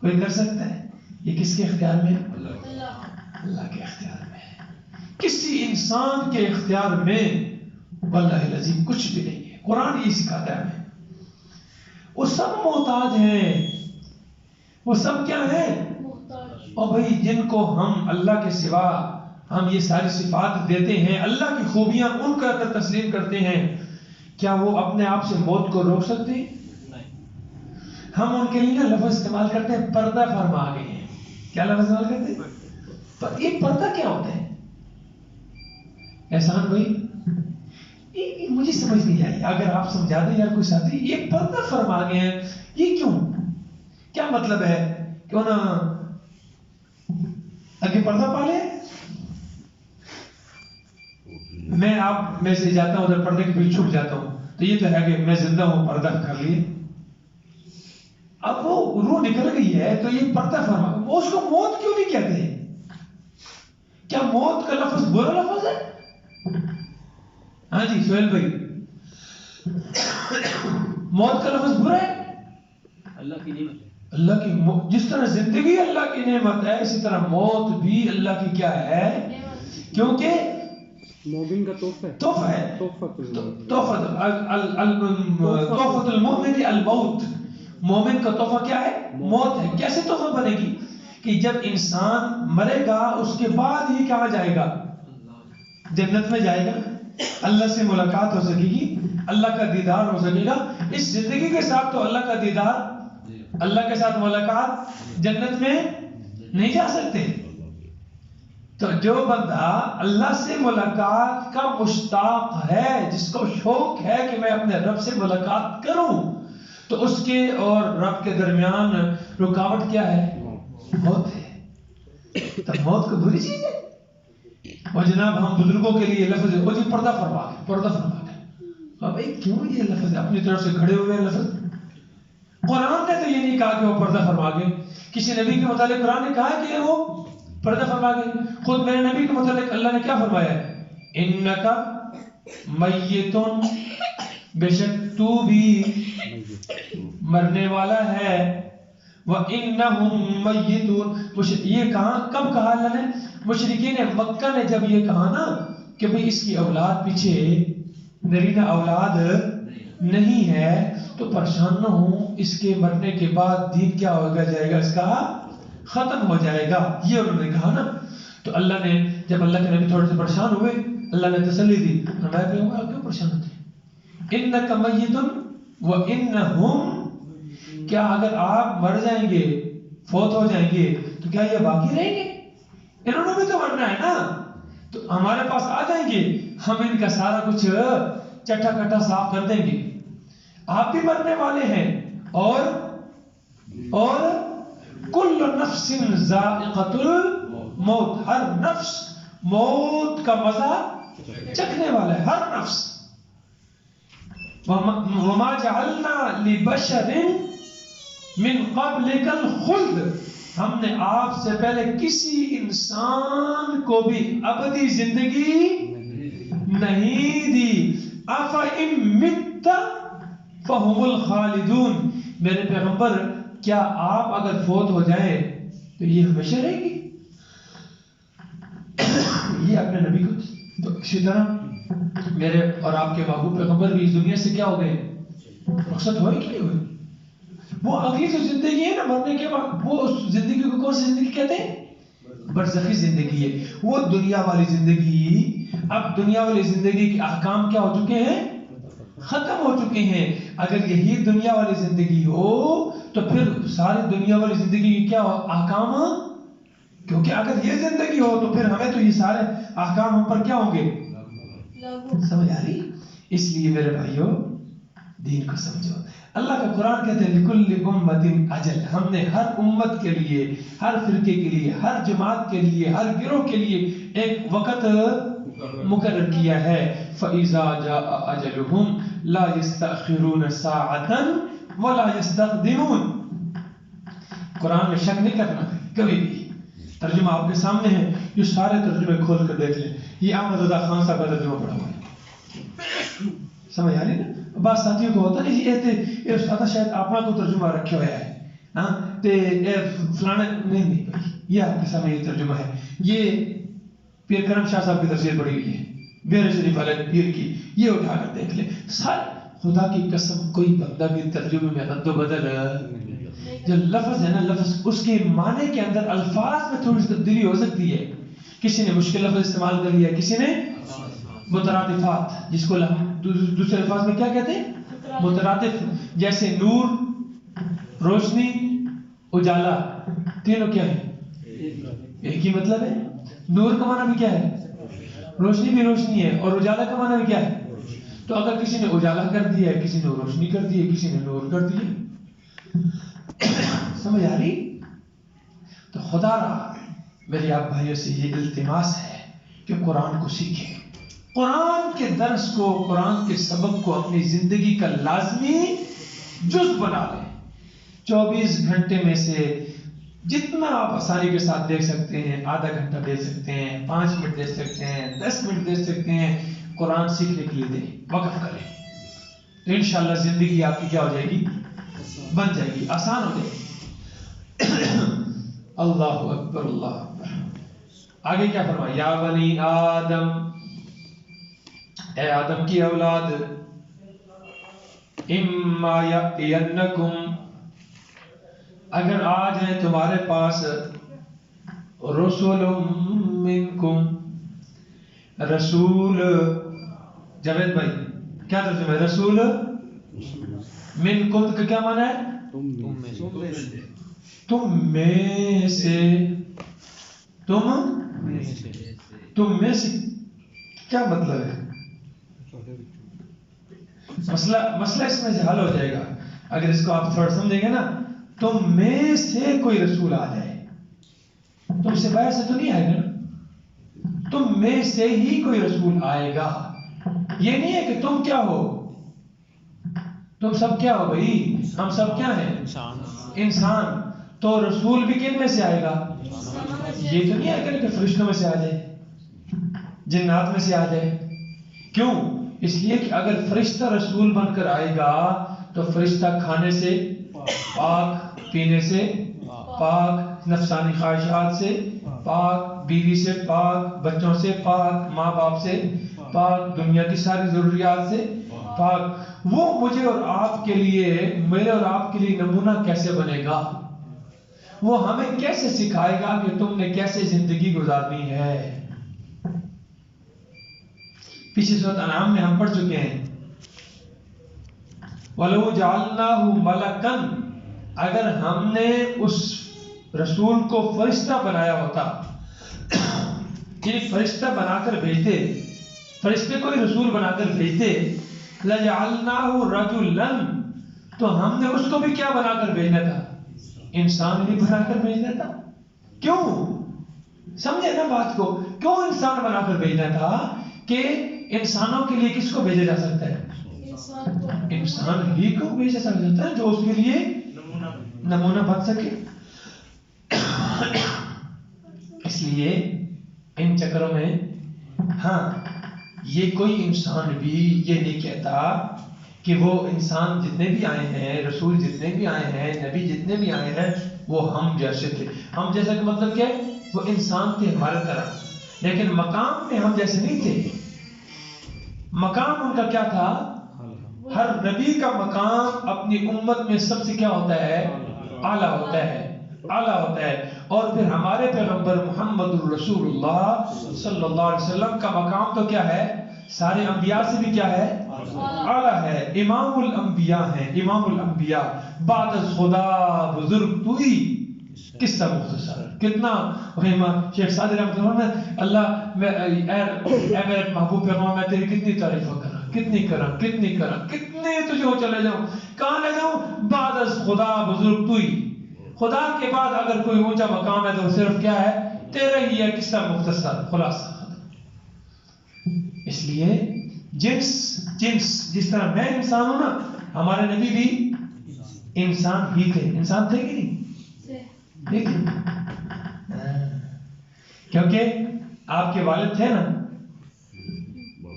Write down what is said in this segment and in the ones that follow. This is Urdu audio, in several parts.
کوئی کر سکتا ہے؟ یہ کس کے اختیار میں ہے؟ اللہ کے اختیار میں ہے. کسی انسان کے اختیار میں واللہ العظیم کچھ بھی نہیں ہے. قرآن یہ سکھاتا ہے ہمیں. وہ سب محتاج ہیں. وہ سب کیا ہیں؟ اور بھائی جن کو ہم اللہ کے سوا ہم یہ ساری صفات دیتے ہیں، اللہ کی خوبیاں ان کا اگر تسلیم کرتے ہیں، کیا وہ اپنے آپ سے موت کو روک سکتے ہیں؟ ہم ان کے لیے نا لفظ استعمال کرتے ہیں پردہ فرما گئے ہیں. کیا لفظ استعمال کرتے ہیں؟ پر یہ پردہ کیا ہوتا ہے احسان بھائی؟ مجھے سمجھ نہیں آئی، اگر آپ سمجھا دیں یا کوئی ساتھی. یہ پردہ فرما گئے ہیں، یہ کیوں؟ کیا مطلب ہے؟ کیوں نہ آگے پردہ پالے؟ میں آپ میں سے جاتا ہوں ادھر پردے کے پیچھے چھپ جاتا ہوں تو یہ تو ہے کہ میں زندہ ہوں، پردہ کر لیے. اب وہ روح نکل گئی ہے تو یہ پردہ فرما. وہ اس کو موت کیوں نہیں کہتے؟ کیا موت کا لفظ برا لفظ ہے؟ ہاں جی سہیل بھائی، موت کا لفظ برا ہے؟ اللہ کی نعمت ہے. اللہ کی جس طرح زندگی اللہ کی نعمت ہے، اسی طرح موت بھی اللہ کی کیا ہے؟ کیونکہ مومن کا تحفہ ہے. تحفہ ہے. تحفۃ المؤمن الموت. مومن کا تحفہ کیا ہے؟ موت ہے. کیسے تحفہ بنے گی؟ کہ جب انسان مرے گا اس کے بعد ہی کہاں جائے گا؟ جنت میں جائے گا. اللہ سے ملاقات ہو سکے گی، اللہ کا دیدار ہو سکے گا. اس زندگی کے ساتھ تو اللہ کا دیدار، اللہ کے ساتھ ملاقات جنت میں نہیں جا سکتے. تو جو بندہ اللہ سے ملاقات کا مشتاق ہے، جس کو شوق ہے کہ میں اپنے رب سے ملاقات کروں، تو اس کے اور رب کے درمیان رکاوٹ کیا ہے؟ موت ہے. تو موت کو بری چیز ہے. اور جناب ہم بزرگوں کے لیے لفظ ہے وہ جی پردہ فرما گئے، پردہ فرما گئے. اب بھائی کیوں یہ لفظ اپنی طرف سے کھڑے ہوئے ہیں لفظ؟ قرآن نے تو یہ نہیں کہا کہ وہ پردہ فرما گئے. کسی نبی کے متعلق قرآن نے کہا ہے کہ وہ پردہ فرما گئے؟ خود میرے نبی کے متعلق اللہ نے کیا فرمایا ہے؟ انکا میتون، بے شک تو بھی مرنے والا ہے. وَإِنَّهُمْ مَيِّتُونَ. یہ کہاں کب کہا اللہ نے؟ مشرکین مکہ نے جب یہ کہا نا کہ بھئی اس کی اولاد پیچھے نرینہ اولاد نہیں ہے تو پریشان نہ ہوں، اس کے مرنے کے بعد دین کیا ہوگا جائے گا، اس کا ختم ہو جائے گا، یہ انہوں نے کہا نا. تو اللہ نے جب اللہ کے نبی تھوڑے سے پریشان ہوئے، اللہ نے تسلی دی. فرمایا کہ آپ کیوں پریشان ہوتے ہیں؟ انک میت وانہم، کیا اگر آپ مر جائیں گے، فوت ہو جائیں گے تو کیا یہ باقی رہیں گے؟ انہوں نے بھی تو مرنا ہے نا. تو ہمارے پاس آ جائیں گے، ہم ان کا سارا کچھ چٹا کٹا صاف کر دیں گے. آپ بھی مرنے والے ہیں اور کل نفس ذائقۃ الموت، ہر نفس موت کا مزہ چکھنے والا ہے، ہر نفس. وما جعلنا لبشر من قبلک الخلد، ہم نے آپ سے پہلے کسی انسان کو بھی ابدی زندگی نہیں دی. افإن مت فهم الخالدون، میرے پیغمبر کیا آپ اگر فوت ہو جائیں تو یہ ہمیشہ رہے گی؟ یہ اپنے نبی کو. اسی طرح میرے اور آپ کے محبوب پیغمبر بھی اس دنیا سے کیا ہو گئے؟ رخصت ہوئے کہ نہیں ہوئے؟ وہ اگلی جو زندگی ہے نا مرنے کے بعد، وہ اس زندگی کو کون سی زندگی کہتے ہیں؟ برزخی زندگی ہے. وہ دنیا والی زندگی، اب دنیا والی زندگی کے احکام کیا ہو چکے ہیں؟ ختم ہو چکے ہیں. اگر یہی دنیا والی زندگی ہو تو پھر ساری دنیا والی زندگی کی کیا احکام؟ کیونکہ اگر یہ زندگی ہو تو پھر ہمیں تو یہ سارے احکام ہم پر کیا ہوں گے؟ سمجھ آ رہی؟ اس لیے میرے بھائیوں دین کو سمجھو. اللہ کا قرآن کہتے ہیں لِكُلِّ أُمَّةٍ أَجَلٌ، ہم نے ہر امت کے لیے، ہر فرقے کے لیے، ہر جماعت کے لیے، ہر گروہ کے لیے ایک وقت مقرر کیا ہے. فَإِذَا جَاءَ أَجَلُهُمْ لَا يَسْتَأْخِرُونَ سَاعَةً وَلَا يَسْتَقْدِمُونَ. قرآن میں شک نہیں کرنا کبھی بھی. ترجمہ آپ کے سامنے ہے، یہ سارے ترجمے کھول کر دیکھ لیں. یہ احمد رضا خان صاحب کا ترجمہ پڑھا ہوا ہے. سمجھ آ رہی نا؟ بعض ساتھیوں کو ہوتا ہے یہ استاد شاید اپنا کو ترجمہ رکھے ہوا ہے. ہاں تے فلانا نہیں بھائی، یہ آپ کے سامنے یہ ترجمہ ہے، یہ پیر کرم شاہ صاحب کی تفسیر پڑھی ہوئی ہے بیر شریف والے پیر کی، یہ اٹھا کر دیکھ لیں سارے. خدا کی قسم کوئی بندہ بھی ترجمے میں رد و بدل، جو لفظ ہے نا لفظ اس کے معنی کے اندر الفاظ میں تھوڑی سی تبدیلی ہو سکتی ہے. کسی نے مشکل لفظ استعمال کر لیا، کسی نے مترادفات، جس کو دوسرے الفاظ میں کیا کہتے ہیں مترادف، جیسے نور، روشنی، اجالا، تینوں کیا ہے ایک ہی مطلب ہے. نور کا معنی بھی کیا ہے روشنی بھی روشنی ہے، اور اجالا کا معنی بھی کیا ہے. تو اگر کسی نے اجالا کر دیا ہے، کسی نے روشنی کر دی ہے، کسی نے نور کر دیا، سمجھ آ رہی؟ تو خدا رہا میرے آپ بھائیوں سے یہ التماس ہے کہ قرآن کو سیکھیں، قرآن کے درس کو، قرآن کے سبق کو اپنی زندگی کا لازمی جز بنا لیں. 24 گھنٹے میں سے جتنا آپ آسانی کے ساتھ دیکھ سکتے ہیں، آدھا گھنٹہ دے سکتے ہیں، 5 منٹ دے سکتے ہیں، 10 منٹ دے سکتے ہیں، قرآن سیکھنے کے لیے دیں، وقف کریں. تو انشاءاللہ زندگی آپ کی کیا ہو جائے گی، بن جائے گی، آسان ہو جائے گی. اللہ اکبر اللہ اکبر. آگے کیا فرمایا، یا بنی آدم، اے آدم کی اولاد، اما یأتینکم، اگر آ جائیں تمہارے پاس، رسول منکم، رسول، جاوید بھائی کیا ترجمہ ہے رسول منکم کا کیا معنی ہے تم میں سے. تم میں سے کیا مطلب ہے؟ مسئلہ اس میں سے حل ہو جائے گا اگر اس کو آپ تھوڑا سمجھیں گے نا. تم میں سے کوئی رسول آ جائے، تم سے باہر سے تو نہیں آئے گا نا، تم میں سے ہی کوئی رسول آئے گا. یہ نہیں ہے کہ تم کیا ہو، تم سب کیا ہو بھائی، ہم سب کیا ہیں انسان. تو رسول بھی کن میں سے آئے گا، یہ تو نہیں آئے گا کہ فرشتوں میں سے آ جائے، جنات میں سے آ جائے. کیوں؟ اس لیے کہ اگر فرشتہ رسول بن کر آئے گا تو فرشتہ کھانے سے پاک، پینے سے پاک، نفسانی خواہشات سے پاک، بیوی سے پاک، بچوں سے پاک، ماں باپ سے پاک، دنیا کی ساری ضروریات سے پاک. وہ مجھے اور آپ کے لیے، میرے اور آپ کے لیے نمونہ کیسے بنے گا؟ وہ ہمیں کیسے سکھائے گا کہ تم نے کیسے زندگی گزارنی ہے؟ پیچھے سورۃ انعام میں ہم پڑھ چکے ہیں، وَلَوْ جَعَلْنَاهُ مَلَكًا، اگر ہم نے اس رسول کو فرشتہ بنایا ہوتا، یعنی فرشتہ بنا کر بھیجتے، فرشتے کو رسول بنا کر بھیجتے، لَجَعَلْنَاهُ رَجُلًا، تو ہم نے اس کو بھی کیا بنا کر بھیجنا تھا، انسان ہی بنا کر بھیجنا تھا. کیوں؟ سمجھے نا بات کو، کیوں انسان بنا کر بھیجنا تھا؟ کہ انسانوں کے لیے کس کو بھیجا جا سکتا ہے، انسان ہی کو بھیجا جا سکتا ہے جو اس کے لیے نمونہ بن سکے. اس لیے ان چکروں میں ہاں یہ کوئی انسان بھی یہ نہیں کہتا کہ وہ انسان جتنے بھی آئے ہیں، رسول جتنے بھی آئے ہیں، نبی جتنے بھی آئے ہیں وہ ہم جیسے تھے. ہم جیسا کا مطلب کیا ہے، وہ انسان تھے ہمارے طرح، لیکن مقام میں ہم جیسے نہیں تھے. مقام ان کا کیا تھا، ہر نبی کا مقام اپنی امت میں سب سے کیا ہوتا ہے، اعلیٰ ہوتا ہے، اعلیٰ ہوتا ہے. اور پھر ہمارے پیغمبر محمد الرسول اللہ صلی اللہ علیہ وسلم کا مقام تو کیا ہے، سارے انبیاء سے بھی کیا ہے، اعلیٰ ہے. امام الانبیاء ہیں، امام الانبیاء. بعد از خدا بزرگ تو ہی، قصہ مختصر کتنا وہیمہ. شیخ سعدی رحمۃ اللہ نے اللہ اے میرے محبوب پیغمبر میں تیری کتنی تعریف کرا، کتنی کتنی تجھے چلے جاؤں، کہاں لے جاؤں، بعد از خدا بزرگ تو ہی. خدا کے بعد اگر کوئی اونچا مقام ہے تو صرف کیا ہے، تیرا ہی ہے، قصہ مختصر خلاصہ. اس لیے جنس جس طرح میں انسان ہوں نا، ہمارے نبی بھی انسان ہی تھے. انسان تھے کہ نہیں؟ ٹھیک ہے، کیونکہ آپ کے والد تھے نا،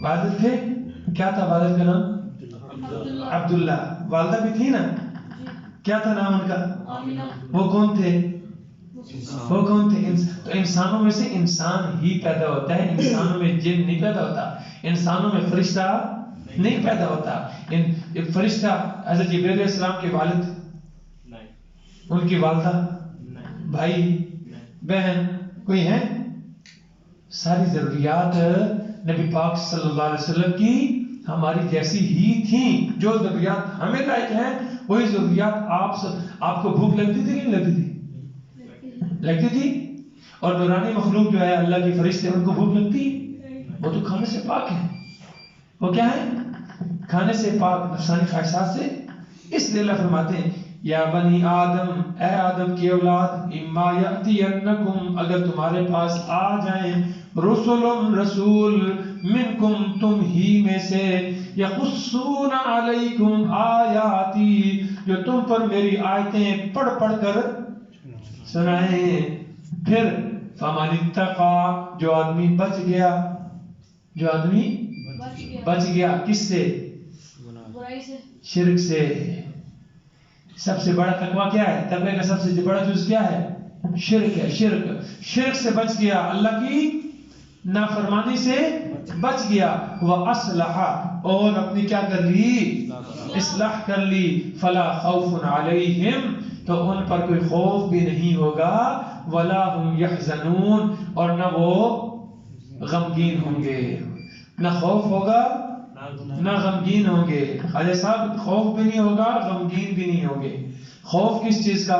والد تھے، کیا تھا والد کا نام، عبداللہ. والدہ بھی تھی نا، کیا تھا نام ان کا؟ وہ کون تھے؟ وہ کون تھے؟ تو انسانوں میں سے انسان ہی پیدا ہوتا ہے، انسانوں میں جن نہیں پیدا ہوتا، انسانوں میں فرشتہ نہیں پیدا ہوتا۔ فرشتہ حضرت جبرائیل علیہ السلام کے والد، ان کی والدہ، بھائی، بہن کوئی ہے؟ ساری ضروریات نبی پاک صلی اللہ علیہ وسلم کی ہماری جیسی ہی تھیں۔ جو ضروریات ہمیں لائق ہیں وہی ضروریات آپ کو بھوک لگتی تھی نہیں لگتی تھی؟ لگتی تھی۔ اور نورانی مخلوق جو ہے اللہ کی فرشتے، ان کو بھوک لگتی ہے؟ وہ تو کھانے سے پاک ہے۔ وہ کیا ہے؟ کھانے سے پاک، نفسانی خواہشات سے۔ اس لیے اللہ فرماتے ہیں یا بنی آدم، اے آدم کی اولاد، اما یأتینکم، اگر تمہارے پاس آ جائیں، رسول منکم، تم ہی میں سے، یقصون علیکم آیاتی، جو تم پر میری آیتیں پڑھ پڑھ کر سنائیں، پھر فمن اتقی، جو آدمی بچ گیا، جو آدمی بچ گیا کس سے؟ شرک سے۔ سب سے بڑا تقویٰ کیا ہے؟ تقوی کا سب سے بڑا جز کیا ہے؟ شرک ہے۔ شرک سے بچ گیا، اللہ کی نافرمانی سے بچ گیا، وَأَصْلَحَ، اور اپنی کیا کر لی؟ اصلاح کر لی، فَلَا خَوْفٌ عَلَيْهِمْ، تو ان پر کوئی خوف بھی نہیں ہوگا، وَلَا هُمْ يَحْزَنُونَ، اور نہ وہ غمگین ہوں گے، نہ خوف ہوگا نہ غمگین ہوں گے۔ خواجہ صاحب خوف بھی نہیں ہوگا، غمگین بھی نہیں ہوں گے۔ خوف کس چیز کا؟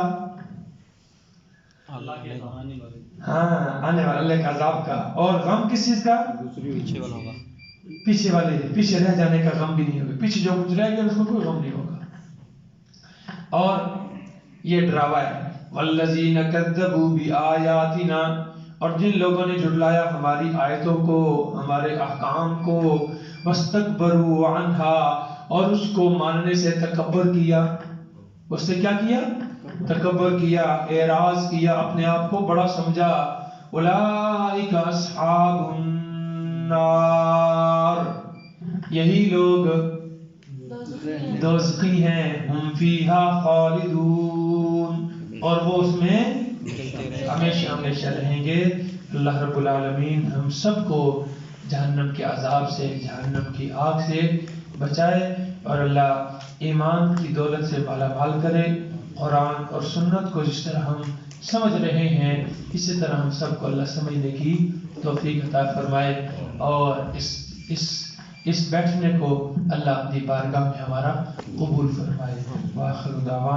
اللہ کے آنے والے، ہاں، آنے والے اللہ کے عذاب کا۔ اور غم کس چیز کا؟ پیچھے والا ہوگا، پیچھے رہ جانے کا غم بھی نہیں ہوگا۔ پیچھے جو کچھ رہ گیا اس کو کوئی غم نہیں ہوگا۔ اور یہ ڈراوا ہے، والذین کذبوا بآیاتنا، اور جن لوگوں نے جھٹلایا ہماری آیتوں کو، ہمارے احکام کو، واستکبروا عنہا، اور اس کو ماننے سے تکبر کیا۔ اس سے کیا کیا؟ تکبر کیا، اعراض کیا، اپنے آپ کو بڑا سمجھا۔ اولئک اصحاب النار، یہی لوگ دوزخی ہیں، ہم فیہا خالدون، اور وہ اس میں ہمیشہ ہمیشہ رہیں گے۔ اللہ رب العالمین ہم سب کو جہنم کے عذاب سے، جہنم کی آگ سے بچائے، اور اللہ ایمان کی دولت سے مالا مال کرے۔ قرآن اور سنت کو جس طرح ہم سمجھ رہے ہیں اسی طرح ہم سب کو اللہ سمجھنے کی توفیق عطا فرمائے، اور اس بیٹھنے کو اللہ اپنی بارگاہ میں ہمارا قبول فرمائے۔ وآخر دعوانا